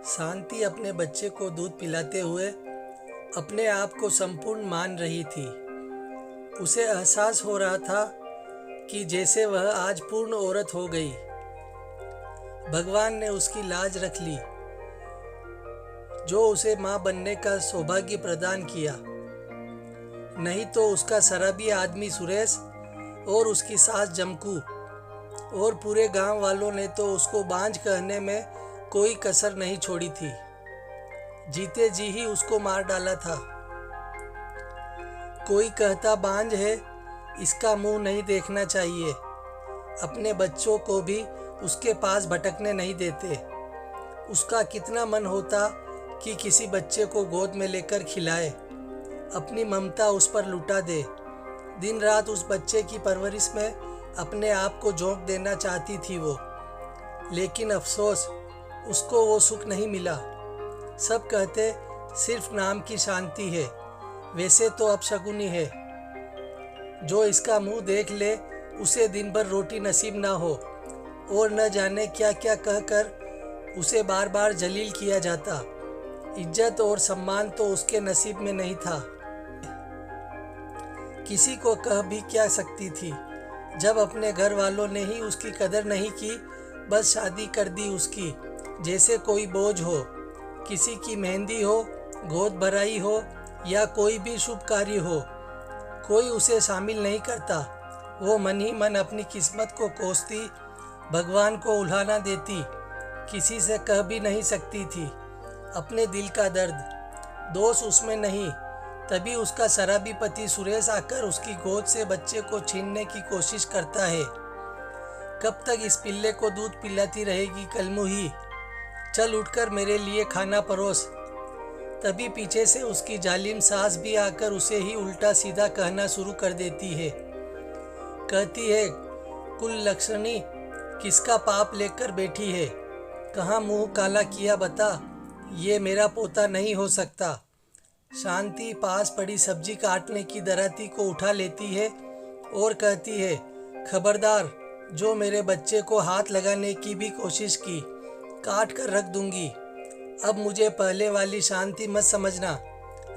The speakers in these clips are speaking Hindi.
शांति अपने बच्चे को दूध पिलाते हुए अपने आप को संपूर्ण मान रही थी। उसे एहसास हो रहा था कि जैसे वह आज पूर्ण औरत हो गई। भगवान ने उसकी लाज रख ली, जो उसे माँ बनने का सौभाग्य प्रदान किया। नहीं तो उसका शराबी आदमी सुरेश और उसकी सास जमकू और पूरे गांव वालों ने तो उसको बांझ कहने में कोई कसर नहीं छोड़ी थी। जीते जी ही उसको मार डाला था। कोई कहता बांझ है, इसका मुंह नहीं देखना चाहिए। अपने बच्चों को भी उसके पास भटकने नहीं देते। उसका कितना मन होता कि किसी बच्चे को गोद में लेकर खिलाए, अपनी ममता उस पर लुटा दे। दिन रात उस बच्चे की परवरिश में अपने आप को झोंक देना चाहती थी वो, लेकिन अफसोस उसको वो सुख नहीं मिला। सब कहते सिर्फ नाम की शांति है, वैसे तो अपशकुनी है। जो इसका मुंह देख ले उसे दिन भर रोटी नसीब ना हो और न जाने क्या क्या कहकर उसे बार बार जलील किया जाता। इज्जत और सम्मान तो उसके नसीब में नहीं था। किसी को कह भी क्या सकती थी, जब अपने घर वालों ने ही उसकी कदर नहीं की, बस शादी कर दी उसकी जैसे कोई बोझ हो। किसी की मेहंदी हो, गोद भराई हो या कोई भी शुभ कार्य हो, कोई उसे शामिल नहीं करता। वो मन ही मन अपनी किस्मत को कोसती, भगवान को उल्हाना देती। किसी से कह भी नहीं सकती थी अपने दिल का दर्द। दोष उसमें नहीं, तभी उसका शराबी पति सुरेश आकर उसकी गोद से बच्चे को छीनने की कोशिश करता है। कब तक इस पिल्ले को दूध पिलाती रहेगी कलमुही? चल उठकर मेरे लिए खाना परोस। तभी पीछे से उसकी जालिम सास भी आकर उसे ही उल्टा सीधा कहना शुरू कर देती है। कहती है, कुल लक्षणी किसका पाप लेकर बैठी है? कहाँ मुंह काला किया बता, ये मेरा पोता नहीं हो सकता। शांति पास पड़ी सब्जी काटने की दराती को उठा लेती है और कहती है, खबरदार, जो मेरे बच्चे को हाथ लगाने की भी कोशिश की, काट कर रख दूंगी। अब मुझे पहले वाली शांति मत समझना,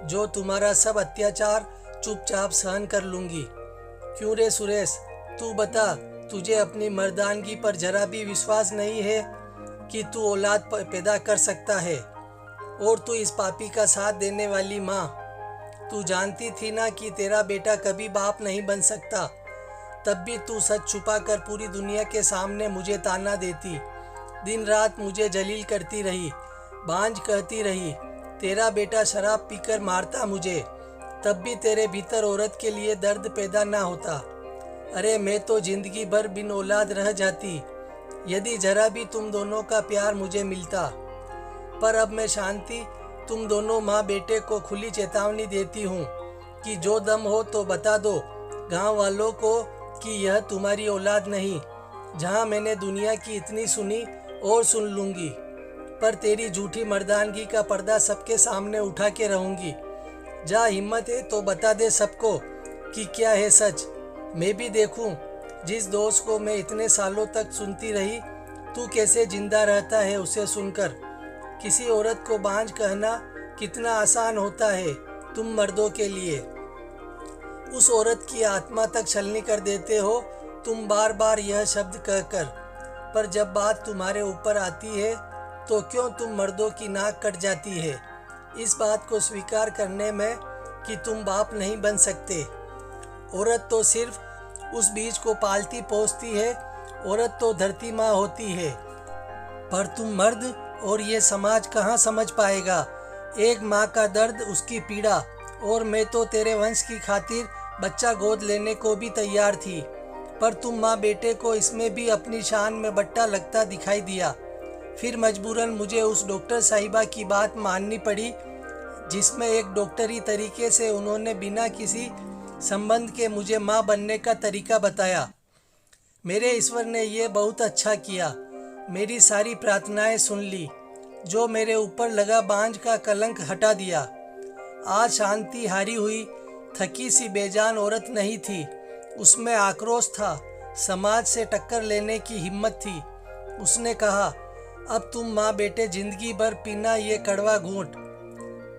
जो तुम्हारा सब अत्याचार चुपचाप सहन कर लूंगी। क्यों रे सुरेश, तू बता, तुझे अपनी मर्दानगी पर जरा भी विश्वास नहीं है कि तू औलाद पैदा कर सकता है? और तू इस पापी का साथ देने वाली माँ, तू जानती थी ना कि तेरा बेटा कभी बाप नहीं बन सकता, तब भी तू सच छुपा कर पूरी दुनिया के सामने मुझे ताना देती। दिन रात मुझे जलील करती रही, बांझ कहती रही। तेरा बेटा शराब पीकर मारता मुझे, तब भी तेरे भीतर औरत के लिए दर्द पैदा ना होता। अरे मैं तो जिंदगी भर बिन औलाद रह जाती, यदि जरा भी तुम दोनों का प्यार मुझे मिलता। पर अब मैं शांति तुम दोनों माँ बेटे को खुली चेतावनी देती हूँ कि जो दम हो तो बता दो गांव वालों को कि यह तुम्हारी औलाद नहीं। जहाँ मैंने दुनिया की इतनी सुनी और सुन लूँगी, पर तेरी झूठी मर्दानगी का पर्दा सबके सामने उठा के रहूँगी। जा, हिम्मत है तो बता दे सबको कि क्या है सच। मैं भी देखूँ जिस दोस्त को मैं इतने सालों तक सुनती रही, तू कैसे जिंदा रहता है उसे सुनकर। किसी औरत को बांझ कहना कितना आसान होता है तुम मर्दों के लिए। उस औरत की आत्मा तक छलनी कर देते हो तुम बार बार यह शब्द कहकर। पर जब बात तुम्हारे ऊपर आती है तो क्यों तुम मर्दों की नाक कट जाती है इस बात को स्वीकार करने में कि तुम बाप नहीं बन सकते। औरत तो सिर्फ उस बीज को पालती पोसती है, औरत तो धरती माँ होती है। पर तुम मर्द और ये समाज कहाँ समझ पाएगा एक माँ का दर्द, उसकी पीड़ा। और मैं तो तेरे वंश की खातिर बच्चा गोद लेने को भी तैयार थी, पर तुम माँ बेटे को इसमें भी अपनी शान में बट्टा लगता दिखाई दिया। फिर मजबूरन मुझे उस डॉक्टर साहिबा की बात माननी पड़ी, जिसमें एक डॉक्टरी तरीके से उन्होंने बिना किसी संबंध के मुझे माँ बनने का तरीका बताया। मेरे ईश्वर ने ये बहुत अच्छा किया, मेरी सारी प्रार्थनाएं सुन ली, जो मेरे ऊपर लगा बांझ का कलंक हटा दिया। आज शांति हारी हुई थकी सी बेजान औरत नहीं थी, उसमें आक्रोश था, समाज से टक्कर लेने की हिम्मत थी। उसने कहा, अब तुम माँ बेटे जिंदगी भर पीना ये कड़वा घूंट,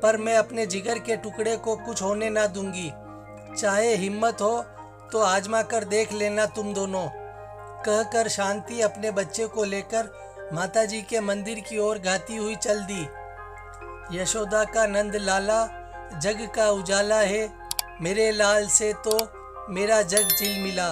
पर मैं अपने जिगर के टुकड़े को कुछ होने ना दूंगी। चाहे हिम्मत हो तो आजमा कर देख लेना तुम दोनों। कहकर शांति अपने बच्चे को लेकर माताजी के मंदिर की ओर गाती हुई चल दी। यशोदा का नंद लाला जग का उजाला है, मेरे लाल से तो मेरा जग चिलमिला।